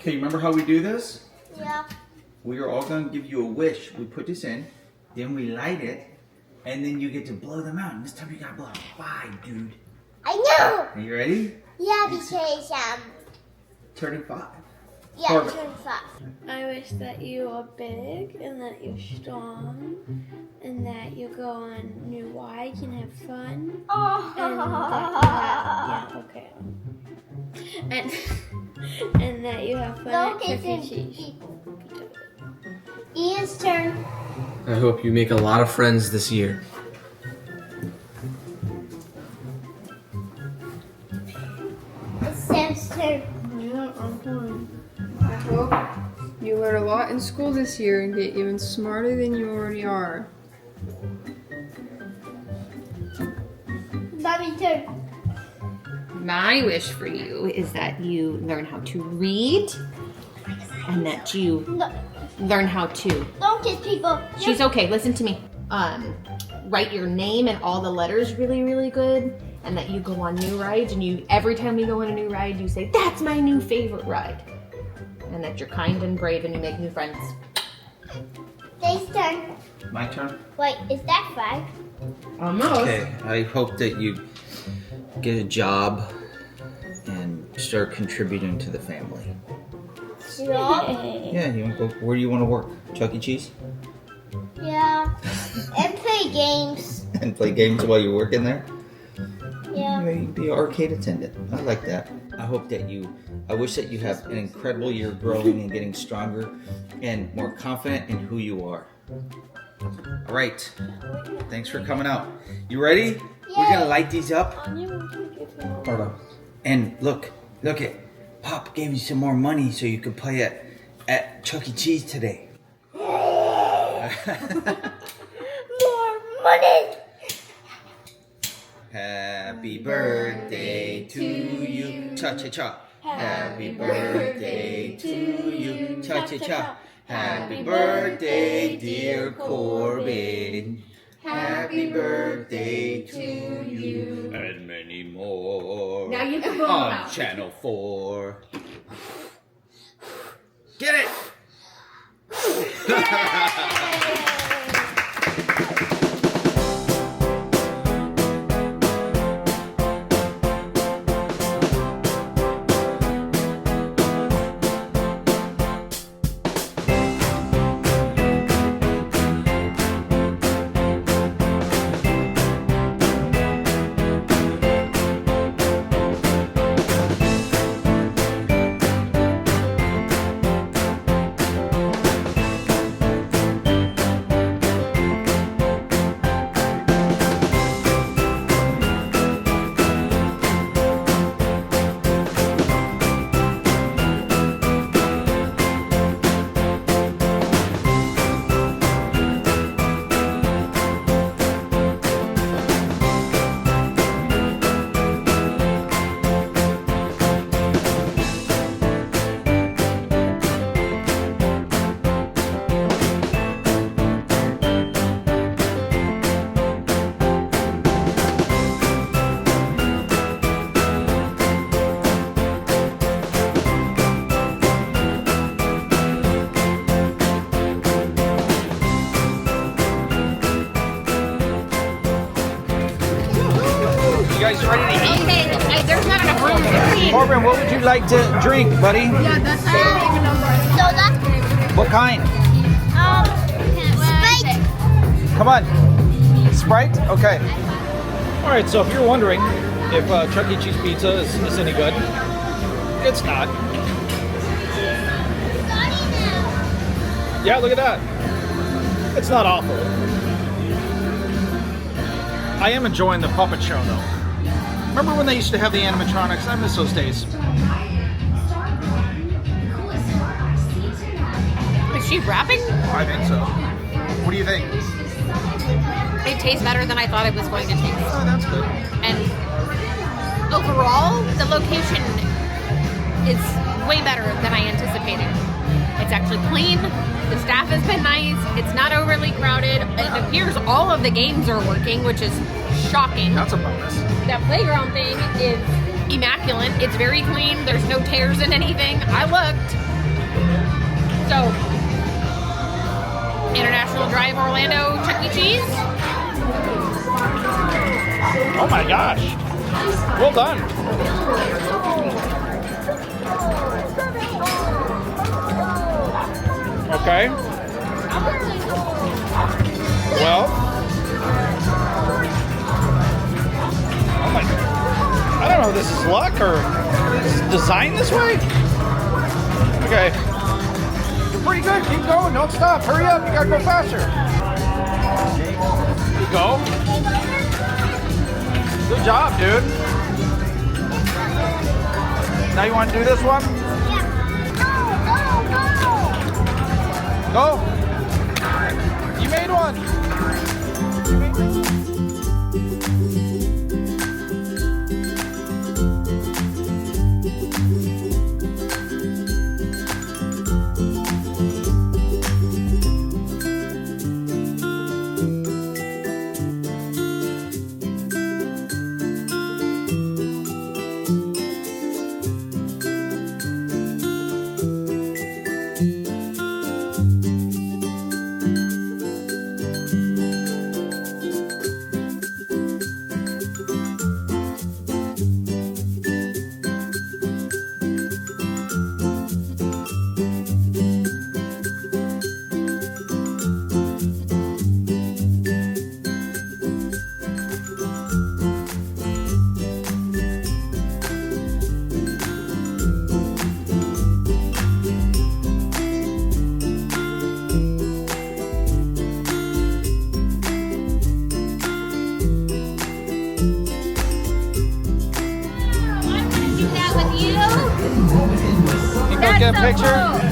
Okay, remember how we do this? Yeah. We are all going to give you a wish. We put this in, then we light it, and then you get to blow them out. And this time you got to blow out 5, dude. I know. Are you ready? Yeah, because Turning 5. yeah, Perfect. turn 5. I wish that you are big and that you're strong and that you go on new rides and have fun. Oh. And that you have, yeah, okay. And that you have fun at Chuck E. Cheese. Ian's turn. I hope you make a lot of friends this year. It's Sam's turn. Yeah, I'm fine. I hope you learn a lot in school this year and get even smarter than you already are. Mommy's turn. My wish for you is that you learn how to read and that you No, learn how to. don't kiss people. She's okay, listen to me. Write your name and all the letters really, really good, and that you go on new rides, and you every time you go on a new ride, you say, "That's my new favorite ride." And that you're kind and brave and you make new friends. Dave's turn. My turn? Wait, is that 5? Almost. Okay, I hope that you get a job and start contributing to the family. Sure. Yeah, you want to go, where do you want to work? Chuck E. Cheese? Yeah. And play games. And play games while you're working there? Yeah. Maybe be an arcade attendant. I like that. I wish that you have an incredible year growing and getting stronger and more confident in who you are. All right. Thanks for coming out. You ready? We're going to light these up. Hold on. And look it. Pop gave you some more money so you could play at Chuck E. Cheese today. More money. Happy birthday to you, cha-cha-cha. Happy birthday to you, cha-cha-cha. Happy birthday, dear Corbin. Happy birthday to you. And many more. Now you can go on out. Channel 4. Get it! You guys ready to eat? Okay, there's not enough room to eat. Corbin, what would you like to drink, buddy? Yeah, that's Soda. What kind? Sprite. Come on. Sprite? Okay. All right, so if you're wondering if Chuck E. Cheese pizza is any good, it's not. Yeah, look at that. It's not awful. I am enjoying the puppet show, though. Remember when they used to have the animatronics? I miss those days. Is she rapping? I think so. What do you think? It tastes better than I thought it was going to taste. Oh, that's good. And overall, the location is way better than I anticipated. It's actually clean. The staff has been nice. It's not overly crowded. It appears all of the games are working, which is shocking. That's a bonus. That playground thing is immaculate. It's very clean. There's no tears in anything. I looked. Drive Orlando Chuck E. Cheese. Oh my gosh. Well done. Okay. Well. Oh my. I don't know if this is luck or it's designed this way. Okay. You're pretty good. Keep going. Don't stop. Hurry up. You gotta go faster. You go. Good job, dude. Now you want to do this one? Go. You made one. You go get a picture?